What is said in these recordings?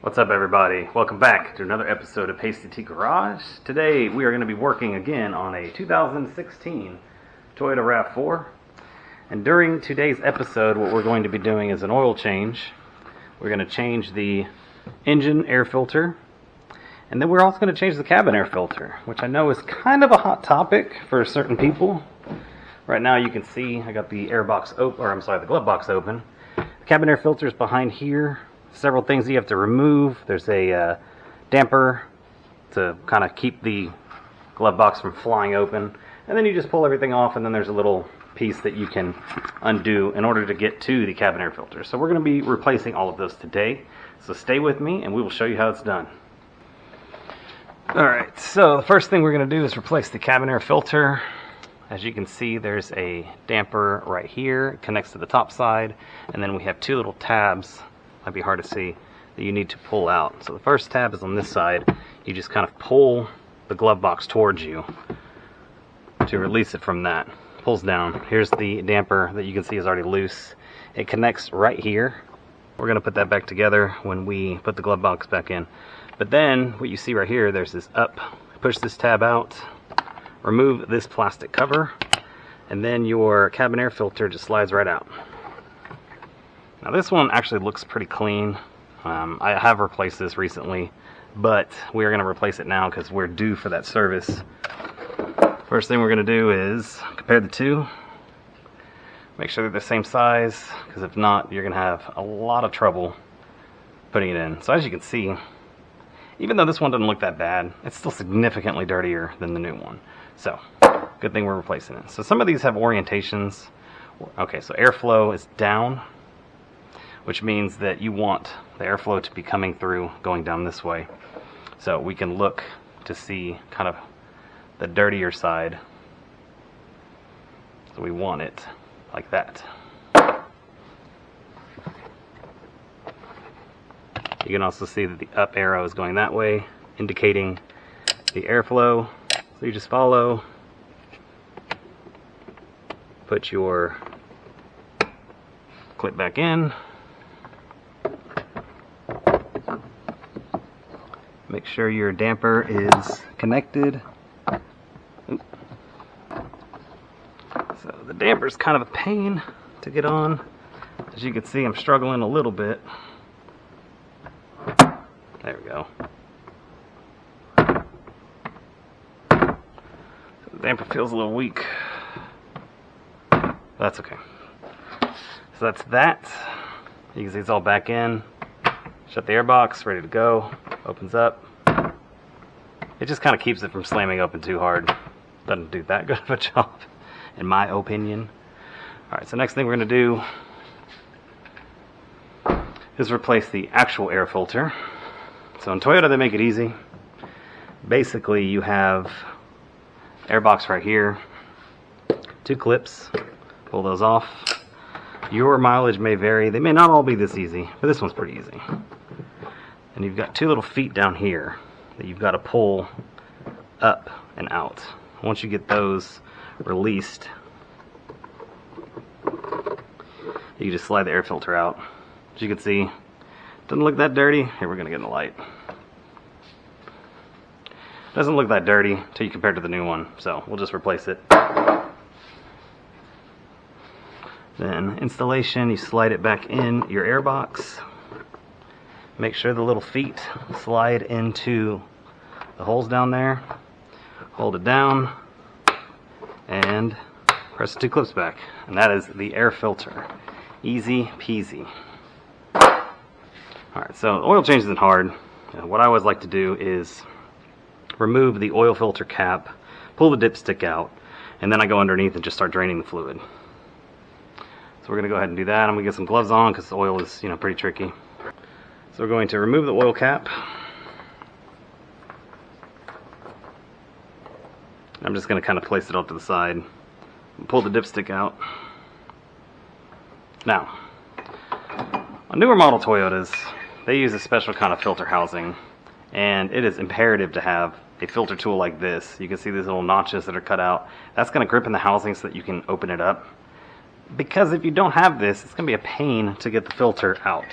What's up, everybody? Welcome back to another episode of Pasty-T Garage. Today we are going to be working again on a 2016 Toyota Rav4. And during today's episode, what we're going to be doing is an oil change. We're going to change the engine air filter, and then we're also going to change the cabin air filter, which I know is kind of a hot topic for certain people. Right now you can see I got the the glove box open. The cabin air filter is behind here. Several things you have to remove. There's a damper to kind of keep the glove box from flying open, and then you just pull everything off, and then there's a little piece that you can undo in order to get to the cabin air filter. So we're going to be replacing all of those today, so stay with me and we will show you how it's done. Alright, so the first thing we're going to do is replace the cabin air filter. As you can see, there's a damper right here. It connects to the top side, and then we have two little tabs, might be hard to see, that you need to pull out. So the first tab is on this side. You just kind of pull the glove box towards you to release it from that. Pulls down. Here's the damper that you can see is already loose. It connects right here. We're going to put that back together when we put the glove box back in. But then what you see right here, there's this up. Push this tab out, remove this plastic cover, and then your cabin air filter just slides right out. Now this one actually looks pretty clean. I have replaced this recently, but we are going to replace it now because we're due for that service. First thing we're going to do is compare the two. Make sure they're the same size, because if not, you're going to have a lot of trouble putting it in. So as you can see, even though this one doesn't look that bad, it's still significantly dirtier than the new one. So, good thing we're replacing it. So some of these have orientations. Okay, so airflow is down, which means that you want the airflow to be coming through, going down this way. So we can look to see kind of the dirtier side. So we want it like that. You can also see that the up arrow is going that way, indicating the airflow. So you just follow, put your clip back in, make sure your damper is connected. Oop. So the damper is kind of a pain to get on. As you can see, I'm struggling a little bit. There we go. So the damper feels a little weak. That's okay. So that's that. You can see it's all back in. Shut the airbox, ready to go. Opens up. It just kind of keeps it from slamming open too hard. Doesn't do that good of a job, in my opinion. Alright, so next thing we're going to do is replace the actual air filter. So in Toyota, they make it easy. Basically, you have airbox right here, two clips, pull those off. Your mileage may vary. They may not all be this easy, but this one's pretty easy. And you've got two little feet down here that you've got to pull up and out. Once you get those released, you just slide the air filter out. As you can see, doesn't look that dirty. Here, we're going to get in the light. Doesn't look that dirty until you compare it to the new one, so we'll just replace it. Then installation, you slide it back in your air box. Make sure the little feet slide into the holes down there. Hold it down and press the two clips back. And that is the air filter. Easy peasy. Alright, so oil change isn't hard. What I always like to do is remove the oil filter cap, pull the dipstick out, and then I go underneath and just start draining the fluid. So we're going to go ahead and do that. I'm going to get some gloves on because the oil is, pretty tricky. So we're going to remove the oil cap. I'm just going to kind of place it off to the side. Pull the dipstick out. Now, on newer model Toyotas, they use a special kind of filter housing, and it is imperative to have a filter tool like this. You can see these little notches that are cut out. That's going to grip in the housing so that you can open it up. Because if you don't have this, it's going to be a pain to get the filter out.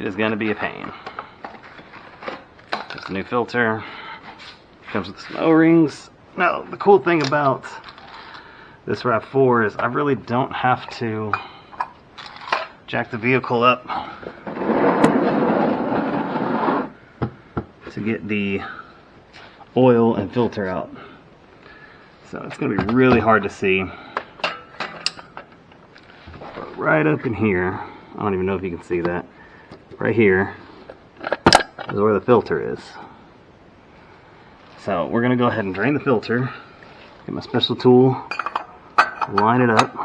is going to be a pain. Just a new filter. Comes with some O-rings. Now, the cool thing about this Rav4 is I really don't have to jack the vehicle up to get the oil and filter out. So it's going to be really hard to see. But right up in here, I don't even know if you can see that. Right here is where the filter is. So we're going to go ahead and drain the filter. Get my special tool, line it up.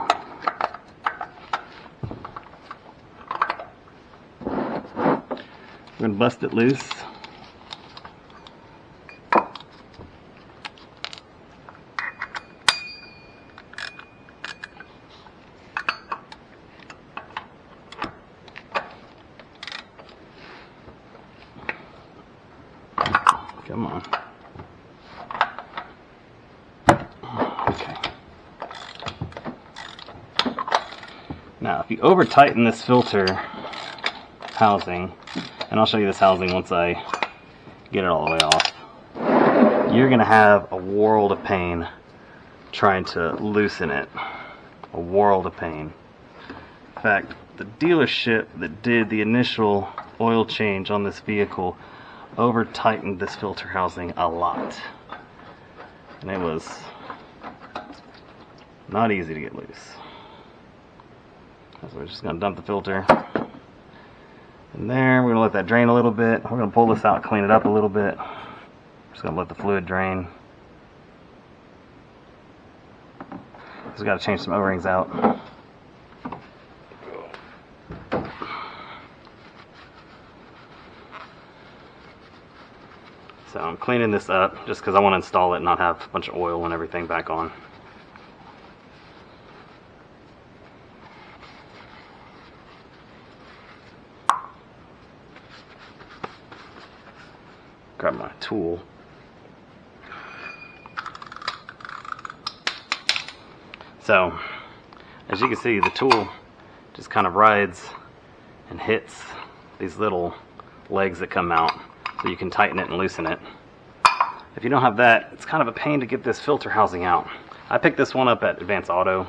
We're going to bust it loose. Come on. Okay. Now, if you over tighten this filter housing, and I'll show you this housing once I get it all the way off, you're going to have a world of pain trying to loosen it. A world of pain. In fact, the dealership that did the initial oil change on this vehicle over tightened this filter housing a lot. And it was not easy to get loose. So we're just going to dump the filter in there. We're going to let that drain a little bit. We're going to pull this out, clean it up a little bit. Just going to let the fluid drain. Just got to change some O-rings out. So I'm cleaning this up just because I want to install it and not have a bunch of oil and everything back on. Grab my tool. So, as you can see, the tool just kind of rides and hits these little legs that come out, so you can tighten it and loosen it. If you don't have that, it's kind of a pain to get this filter housing out. I picked this one up at Advance Auto.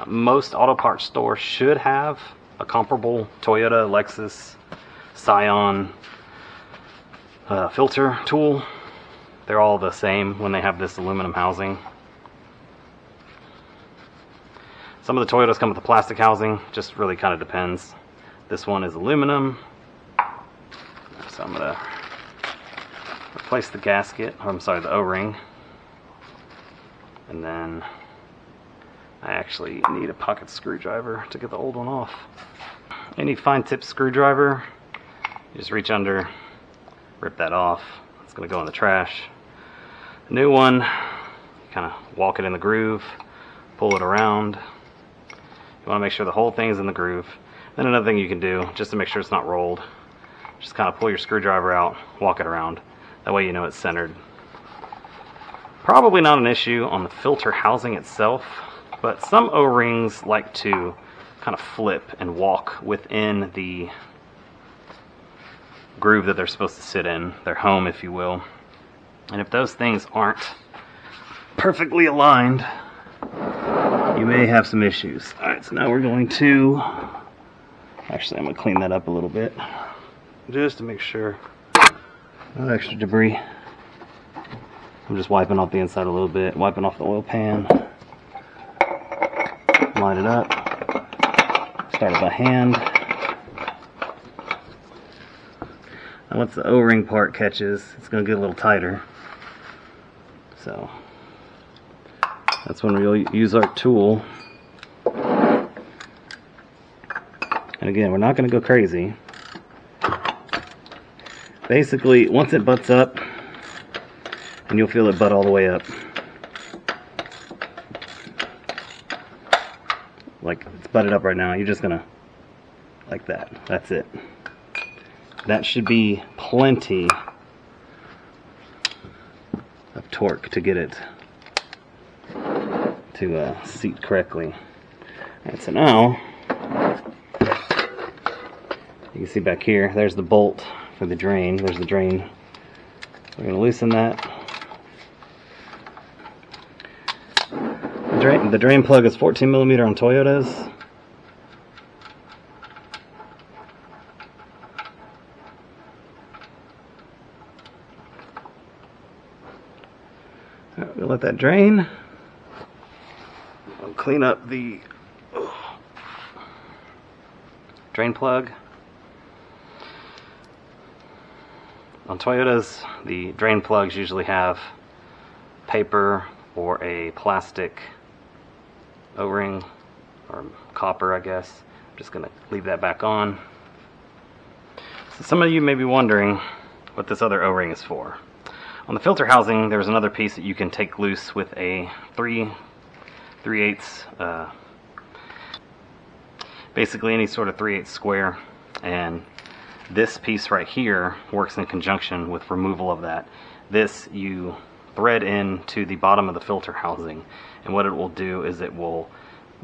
Most auto parts stores should have a comparable Toyota, Lexus, Scion filter tool. They're all the same when they have this aluminum housing. Some of the Toyotas come with a plastic housing, just really kind of depends. This one is aluminum. So I'm going to replace the gasket, or I'm sorry, the O-ring. And then I actually need a pocket screwdriver to get the old one off. Any fine tip screwdriver, you just reach under, rip that off. It's going to go in the trash. A new one, kind of walk it in the groove, pull it around. You want to make sure the whole thing is in the groove. Then another thing you can do, just to make sure it's not rolled, just kind of pull your screwdriver out, walk it around. That way you know it's centered. Probably not an issue on the filter housing itself, but some O-rings like to kind of flip and walk within the groove that they're supposed to sit in, their home, if you will. And if those things aren't perfectly aligned, you may have some issues. Alright, so now we're going to, actually I'm going to clean that up a little bit, just to make sure no extra debris. I'm just wiping off the inside a little bit, wiping off the oil pan, line it up, start it by hand. And once the O-ring part catches, it's going to get a little tighter. So that's when we'll use our tool. And again, we're not going to go crazy. Basically, once it butts up, and you'll feel it butt all the way up. Like, it's butted up right now. You're just going to, like that. That's it. That should be plenty of torque to get it to seat correctly. Alright, so now You can see back here, there's the bolt for the drain. There's the drain. We're going to loosen that. The drain plug is 14 millimeter on Toyotas. Right, we'll let that drain. I'll clean up the drain plug. On Toyotas, the drain plugs usually have paper or a plastic O-ring, or copper, I guess. I'm just going to leave that back on. So some of you may be wondering what this other O-ring is for. On the filter housing, there's another piece that you can take loose with a 3/8, basically any sort of 3/8 square, and this piece right here works in conjunction with removal of that. This you thread into the bottom of the filter housing, and what it will do is it will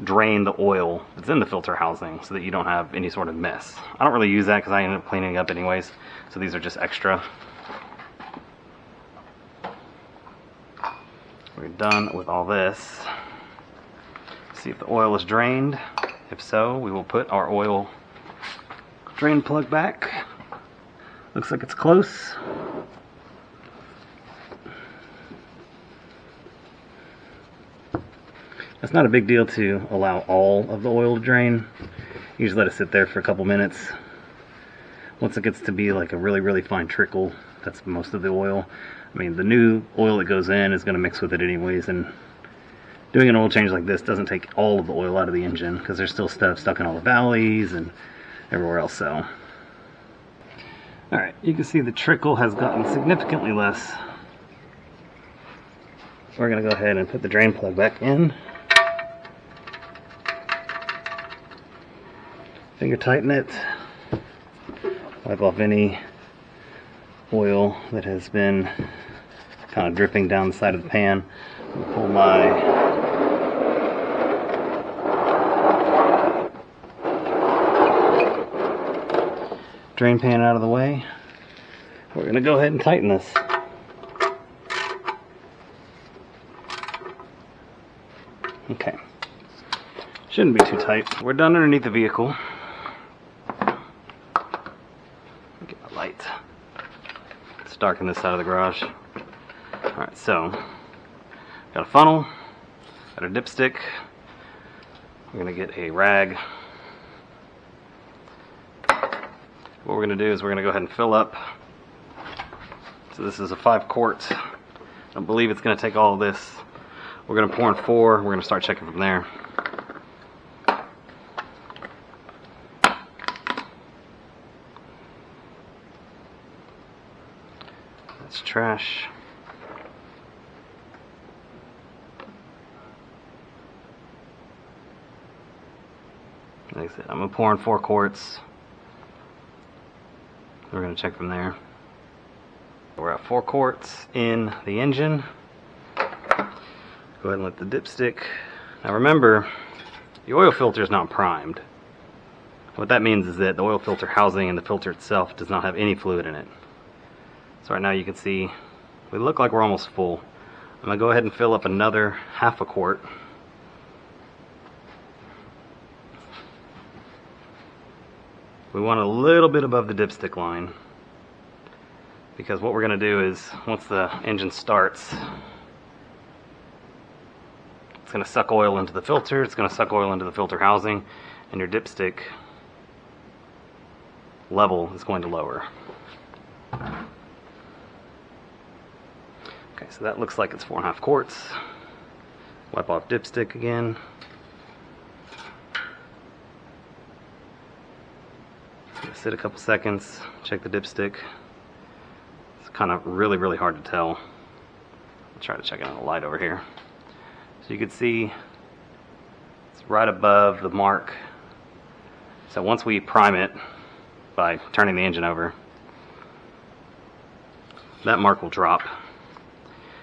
drain the oil that's in the filter housing so that you don't have any sort of mess. I don't really use that because I end up cleaning it up anyways, so these are just extra. We're done with all this. See if the oil is drained. If so, we will put our oil drain plug back. Looks like it's close. It's not a big deal to allow all of the oil to drain. You just let it sit there for a couple minutes. Once it gets to be like a really fine trickle, that's most of the oil. I mean, the new oil that goes in is going to mix with it anyways, and doing an oil change like this doesn't take all of the oil out of the engine because there's still stuff stuck in all the valleys and everywhere else. So, alright, you can see the trickle has gotten significantly less. We're going to go ahead and put the drain plug back in. Finger tighten it. Wipe off any oil that has been kind of dripping down the side of the pan. I'll pull my drain pan out of the way. We're going to go ahead and tighten this. Okay. Shouldn't be too tight. We're done underneath the vehicle. Get my light. It's dark in this side of the garage. Alright, so got a funnel, got a dipstick. We're going to get a rag. What we're going to do is we're going to go ahead and fill up. So this is a 5-quart. I don't believe it's going to take all of this. We're going to pour in 4. We're going to start checking from there. That's trash. Like I said, I'm going to pour in 4 quarts. We're going to check from there. We're at 4 quarts in the engine. Go ahead and let the dipstick. Now remember, the oil filter is not primed. What that means is that the oil filter housing and the filter itself does not have any fluid in it. So right now you can see we look like we're almost full. I'm going to go ahead and fill up another 1/2 quart. We want a little bit above the dipstick line, because what we're going to do is once the engine starts, it's going to suck oil into the filter, it's going to suck oil into the filter housing, and your dipstick level is going to lower. Okay, so that looks like it's 4.5 quarts. Wipe off dipstick again. Sit a couple seconds, check the dipstick. It's kind of really hard to tell. I'll try to check it on the light over here. So you can see it's right above the mark. So once we prime it by turning the engine over, that mark will drop,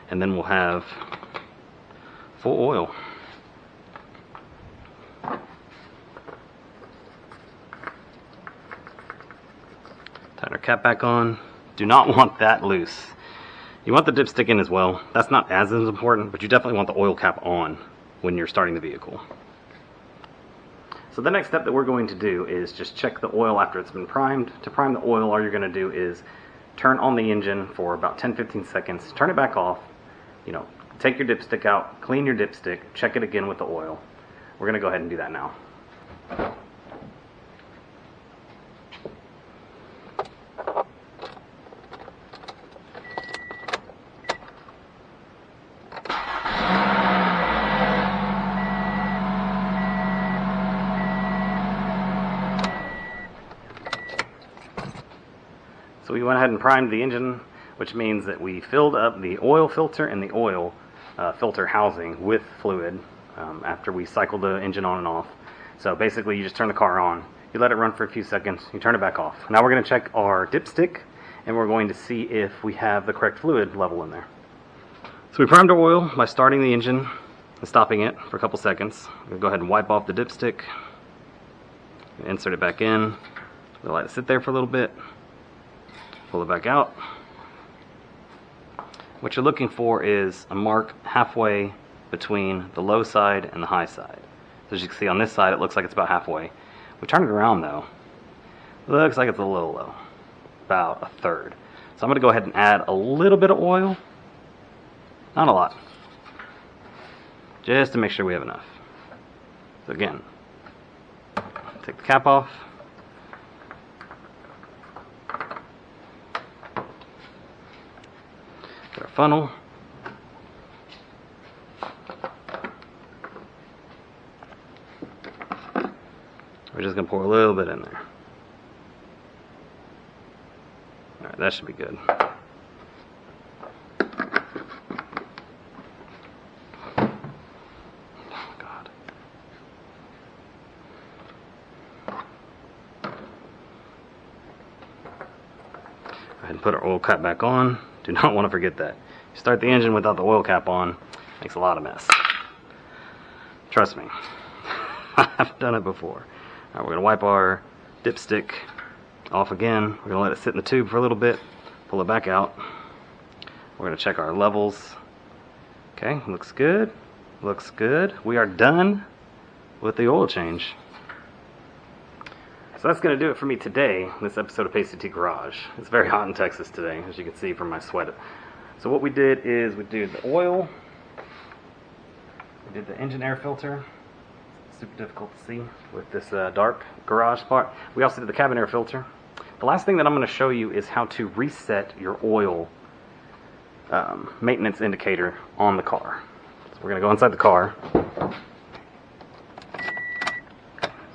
and then we'll have full oil. cap back on. Do not want that loose. You want the dipstick in as well. That's not as important, but you definitely want the oil cap on when you're starting the vehicle. So the next step that we're going to do is just check the oil after it's been primed. To prime the oil, all you're going to do is turn on the engine for about 10-15 seconds, turn it back off, take your dipstick out, clean your dipstick, check it again with the oil. We're going to go ahead and do that now. So we went ahead and primed the engine, which means that we filled up the oil filter and the oil filter housing with fluid after we cycled the engine on and off. So basically you just turn the car on, you let it run for a few seconds, you turn it back off. Now we're going to check our dipstick and we're going to see if we have the correct fluid level in there. So we primed our oil by starting the engine and stopping it for a couple seconds. I'm going to go ahead and wipe off the dipstick, insert it back in, we'll let it sit there for a little bit. Pull it back out. What you're looking for is a mark halfway between the low side and the high side. So as you can see on this side, it looks like it's about halfway. We turn it around though, it looks like it's a little low, about a third. So I'm going to go ahead and add a little bit of oil, not a lot, just to make sure we have enough. So again, take the cap off. Our funnel. We're just going to pour a little bit in there. Alright, that should be good. Oh, God. Go ahead and put our oil cap back on. Do not want to forget that. You start the engine without the oil cap on, makes a lot of mess. Trust me, I've done it before. Alright, we're going to wipe our dipstick off again. We're going to let it sit in the tube for a little bit, pull it back out. We're going to check our levels. Okay, looks good. Looks good. We are done with the oil change. So that's going to do it for me today, this episode of Pasty-T Garage. It's very hot in Texas today, as you can see from my sweat. So what we did is we did the oil, we did the engine air filter. Super difficult to see with this dark garage part. We also did the cabin air filter. The last thing that I'm going to show you is how to reset your oil maintenance indicator on the car. So we're going to go inside the car.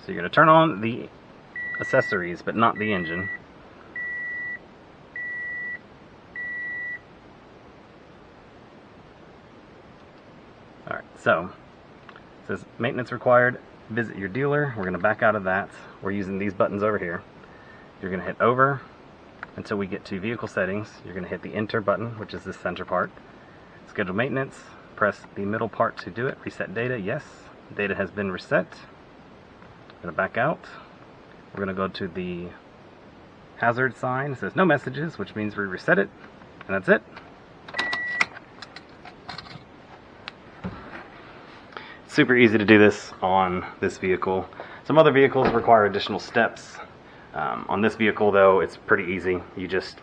So you're going to turn on the accessories, but not the engine. Alright, so it says maintenance required, visit your dealer. We're going to back out of that. We're using these buttons over here. You're going to hit over until we get to vehicle settings. You're going to hit the enter button, which is this center part. Schedule maintenance, press the middle part to do it. Reset data, yes. Data has been reset. I'm going to back out. We're going to go to the hazard sign. It says no messages, which means we reset it, and that's it. It's super easy to do this on this vehicle. Some other vehicles require additional steps. On this vehicle, though, it's pretty easy. You just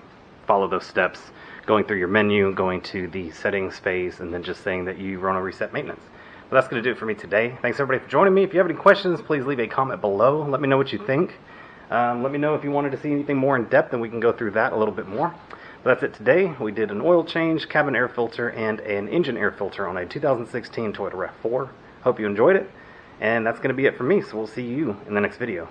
follow those steps, going through your menu, going to the settings phase, and then just saying that you run a reset maintenance. But that's going to do it for me today. Thanks everybody for joining me. If you have any questions, please leave a comment below. Let me know what you think. Let me know if you wanted to see anything more in depth, and we can go through that a little bit more. But that's it today. We did an oil change, cabin air filter, and an engine air filter on a 2016 Toyota Rav4. Hope you enjoyed it. And that's going to be it for me, so we'll see you in the next video.